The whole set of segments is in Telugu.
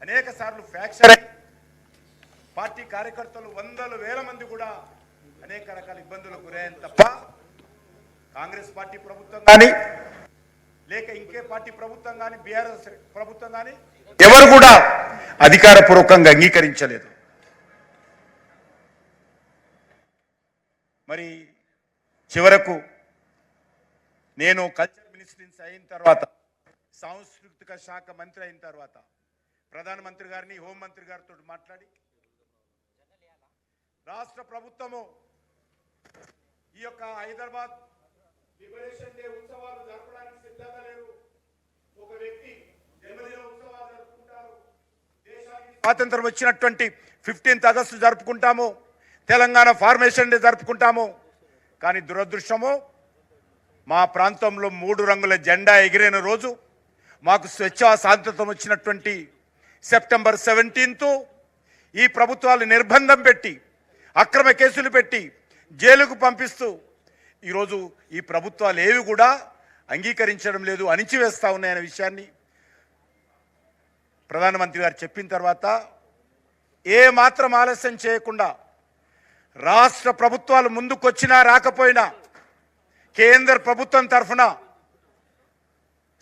అనేక సార్లు ఫ్రాక్చర్ అయి పార్టీ కార్యకర్తలు వందల వేల మంది కూడా అనేక రకాల ఇబ్బందులకు గురయ్యారు తప్ప కాంగ్రెస్ పార్టీ ప్రభుత్వం కానీ లేక ఇంకే పార్టీ ప్రభుత్వం కానీ బీఆర్ఎస్ ప్రభుత్వం కానీ ఎవరు కూడా అధికారపూర్వకంగా అంగీకరించలేదు. మరి చివరకు నేను కల్చర్ మినిస్ట్రీస్ అయిన తర్వాత, సాంస్కృతిక శాఖ మంత్రి అయిన తర్వాత ప్రధానమంత్రి గారిని, హోంమంత్రి గారితో మాట్లాడి రాష్ట్ర ప్రభుత్వము ఈ యొక్క హైదరాబాద్ లిబరేషన్ డే ఉత్సవాలు జరపడానికి సిద్ధంగా లేరు. ఒక వ్యక్తి జన్మదిన ఉత్సవాలు జరుపుకుంటారు, దేశానికి స్వాతంత్రం వచ్చినటువంటి 15th ఆగస్టు జరుపుకుంటాము, తెలంగాణ ఫార్మేషన్ డే జరుపుకుంటాము. కానీ దురదృష్టము, మా ప్రాంతంలో 3 రంగుల జెండా ఎగిరిన రోజు, మాకు స్వేచ్ఛా స్వాతంత్రం వచ్చినటువంటి సెప్టెంబర్ 17th ఈ ప్రభుత్వాలు నిర్బంధం పెట్టి, అక్రమ కేసులు పెట్టి జైలుకు పంపిస్తూ ఈరోజు ఈ ప్రభుత్వాలు ఏవి కూడా అంగీకరించడం లేదు, అణిచివేస్తూ ఉన్నాయనే విషయాన్ని ప్రధానమంత్రి గారు చెప్పిన తర్వాత ఏ మాత్రం ఆలస్యం చేయకుండా రాష్ట్ర ప్రభుత్వాలు ముందుకొచ్చినా రాకపోయినా కేంద్ర ప్రభుత్వం తరఫున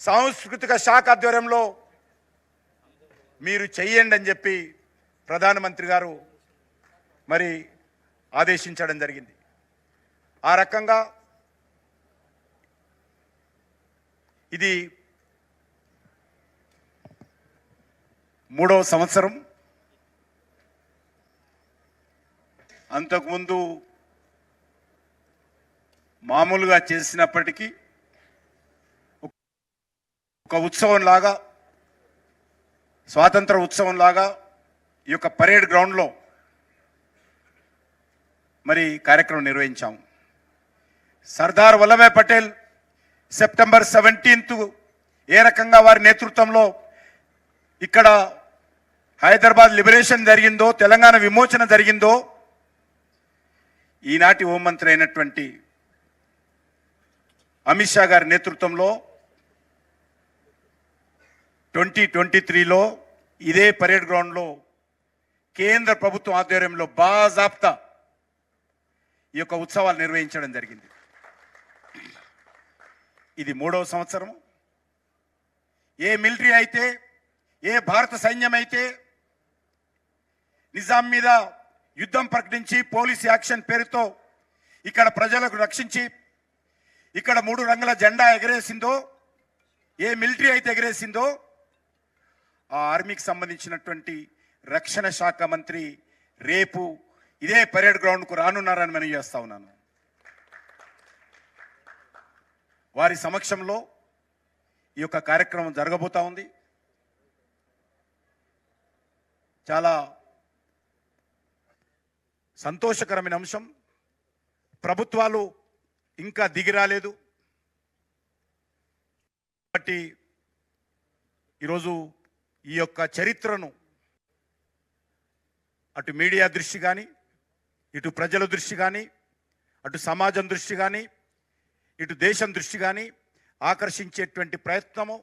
సాంస్కృతిక శాఖ ఆధ్వర్యంలో మీరు చెయ్యండి అని చెప్పి ప్రధానమంత్రి గారు మరి ఆదేశించడం జరిగింది. ఆ రకంగా ఇది 3వ సంవత్సరం. అంతకుముందు మామూలుగా చేసినప్పటికీ ఒక ఉత్సవం లాగా, స్వాతంత్ర ఉత్సవం లాగా ఈ యొక్క పరేడ్ గ్రౌండ్లో మరి కార్యక్రమం నిర్వహించాము. సర్దార్ వల్లభాయ్ పటేల్ సెప్టెంబర్ 17th ఏ రకంగా వారి నేతృత్వంలో ఇక్కడ హైదరాబాద్ లిబరేషన్ జరిగిందో, తెలంగాణ విమోచన జరిగిందో, ఈనాటి హోంమంత్రి అయినటువంటి అమిత్ షా గారి నేతృత్వంలో 2023లో ఇదే పరేడ్ గ్రౌండ్లో కేంద్ర ప్రభుత్వం ఆధ్వర్యంలో బాజాప్తా ఈ యొక్క ఉత్సవాలు నిర్వహించడం జరిగింది. ఇది 3వ సంవత్సరం. ఏ మిలిటరీ అయితే, ఏ భారత సైన్యం అయితే నిజాం మీద యుద్ధం ప్రకటించి పోలీస్ యాక్షన్ పేరుతో ఇక్కడ ప్రజలకు రక్షించి ఇక్కడ 3 రంగుల జెండా ఎగరేసిందో, ఏ మిలిటరీ అయితే ఎగరేసిందో, ఆ ఆర్మీకి సంబంధించినటువంటి రక్షణ శాఖ మంత్రి రేపు ఇదే పరేడ్ గ్రౌండ్కు రానున్నారని మనం చేస్తా ఉన్నాను. వారి సమక్షంలో ఈ యొక్క కార్యక్రమం జరగబోతా ఉంది. చాలా సంతోషకరమైన అంశం. ప్రభుత్వాలు ఇంకా దిగిరాలేదు కాబట్టి ఈరోజు ఈ యొక్క చరిత్రను అటు మీడియా దృష్టి కానీ, ఇటు ప్రజల దృష్టి కానీ, అటు సమాజం దృష్టి కానీ, ఇటు దేశం దృష్టి కానీ ఆకర్షించేటువంటి ప్రయత్నము,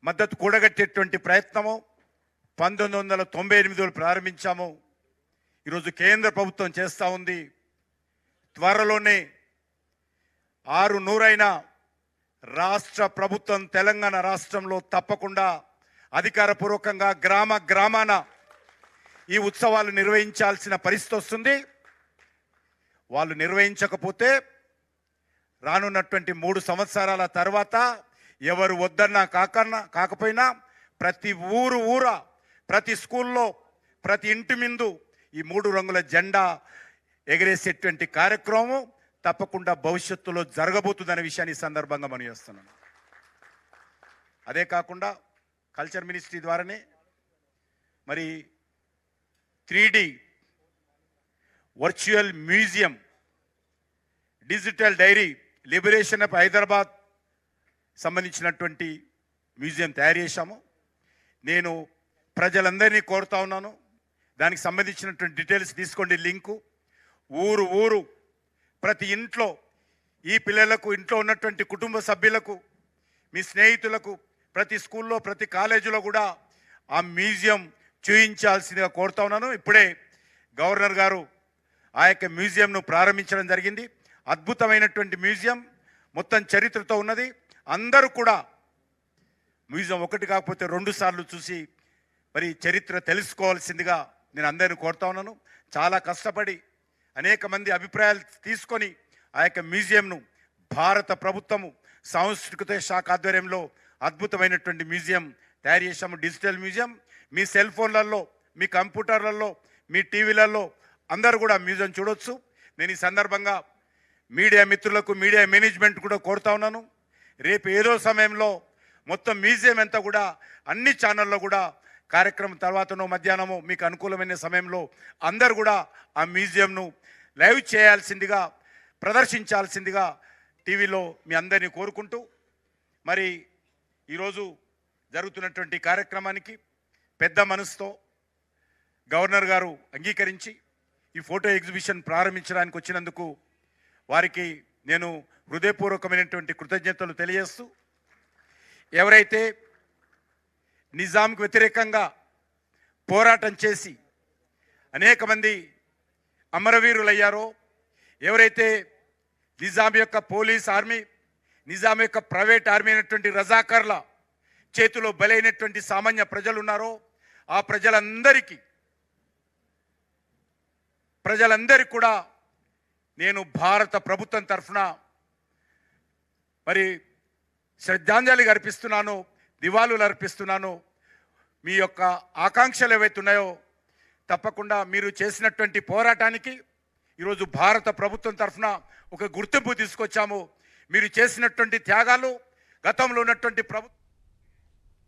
మద్దతు కూడగట్టేటువంటి ప్రయత్నము 1998లో ప్రారంభించాము. ఈరోజు కేంద్ర ప్రభుత్వం చేస్తూ ఉంది. త్వరలోనే 600 రాష్ట్ర ప్రభుత్వం తెలంగాణ రాష్ట్రంలో తప్పకుండా అధికారపూర్వకంగా గ్రామ గ్రామాన ఈ ఉత్సవాలు నిర్వహించాల్సిన పరిస్థితి వస్తుంది. వాళ్ళు నిర్వహించకపోతే రానున్నటువంటి 3 సంవత్సరాల తర్వాత ఎవరు వద్దన్నా కాకపోయినా ప్రతి ఊర, ప్రతి స్కూల్లో, ప్రతి ఇంటి ముందు ఈ 3 రంగుల జెండా ఎగరేసేటువంటి కార్యక్రమం తప్పకుండా భవిష్యత్తులో జరగబోతుందనే విషయాన్ని ఈ సందర్భంగా మనం చేస్తున్నాను. అదే కాకుండా కల్చర్ మినిస్ట్రీ ద్వారానే మరి 3D virtual museum, digital diary, liberation of Hyderabad సంబంధించినటువంటి మ్యూజియం తయారు చేశాము. నేను ప్రజలందరినీ కోరుతా ఉన్నాను, దానికి సంబంధించినటువంటి డీటెయిల్స్ తీసుకోండి. లింకు ఊరు ప్రతి ఇంట్లో ఈ పిల్లలకు, ఇంట్లో ఉన్నటువంటి కుటుంబ సభ్యులకు, మీ స్నేహితులకు, ప్రతి స్కూల్లో, ప్రతి కాలేజీలో కూడా ఆ మ్యూజియం చూయించాల్సిందిగా కోరుతా ఉన్నాను. ఇప్పుడే గవర్నర్ గారు ఆ యొక్క మ్యూజియంను ప్రారంభించడం జరిగింది. అద్భుతమైనటువంటి మ్యూజియం, మొత్తం చరిత్రతో ఉన్నది. అందరూ కూడా మ్యూజియం ఒకటి కాకపోతే 2 సార్లు చూసి మరి చరిత్ర తెలుసుకోవాల్సిందిగా నేను అందరిని కోరుతా ఉన్నాను. చాలా కష్టపడి అనేక మంది అభిప్రాయాలు తీసుకొని ఆ యొక్క మ్యూజియంను భారత ప్రభుత్వము సాంస్కృతిక శాఖ ఆధ్వర్యంలో అద్భుతమైనటువంటి మ్యూజియం తయారు చేశాము. డిజిటల్ మ్యూజియం మీ సెల్ ఫోన్లలో, మీ కంప్యూటర్లలో, మీ టీవీలలో అందరూ కూడా మ్యూజియం చూడొచ్చు. నేను ఈ సందర్భంగా మీడియా మిత్రులకు, మీడియా మేనేజ్మెంట్ కూడా కోరుతా ఉన్నాను. రేపు ఏదో సమయంలో మొత్తం మ్యూజియం అంతా కూడా అన్ని ఛానల్లో కూడా కార్యక్రమం తర్వాతనో మధ్యాహ్నమో మీకు అనుకూలమైన సమయంలో అందరూ కూడా ఆ మ్యూజియంను లైవ్ చేయాల్సిందిగా, ప్రదర్శించాల్సిందిగా టీవీలో మీ అందరినీ కోరుకుంటూ, మరి ఈరోజు జరుగుతున్నటువంటి కార్యక్రమానికి పెద్ద మనసుతో గవర్నర్ గారు అంగీకరించి ఈ ఫోటో ఎగ్జిబిషన్ ప్రారంభించడానికి వచ్చినందుకు వారికి నేను హృదయపూర్వకమైనటువంటి కృతజ్ఞతలు తెలియజేస్తూ, ఎవరైతే నిజాంకు వ్యతిరేకంగా పోరాటం చేసి అనేక మంది అమరవీరులయ్యారో, ఎవరైతే నిజాం యొక్క పోలీస్ ఆర్మీ, నిజాం యొక్క ప్రైవేట్ ఆర్మీ అయినటువంటి రజాకర్ల చేతిలో బలైనటువంటి సామాన్య ప్రజలు ఉన్నారో, ఆ ప్రజలందరికీ కూడా నేను భారత ప్రభుత్వం తరఫున మరి శ్రద్ధాంజలి అర్పిస్తున్నాను, నివాళులు అర్పిస్తున్నాను. మీ యొక్క ఆకాంక్షలు ఏవైతే ఉన్నాయో తప్పకుండా మీరు చేసినటువంటి పోరాటానికి ఈరోజు భారత ప్రభుత్వం తరఫున ఒక గుర్తింపు తీసుకొచ్చాము. మీరు చేసినటువంటి త్యాగాలు గతంలో ఉన్నటువంటి ప్రభుత్వం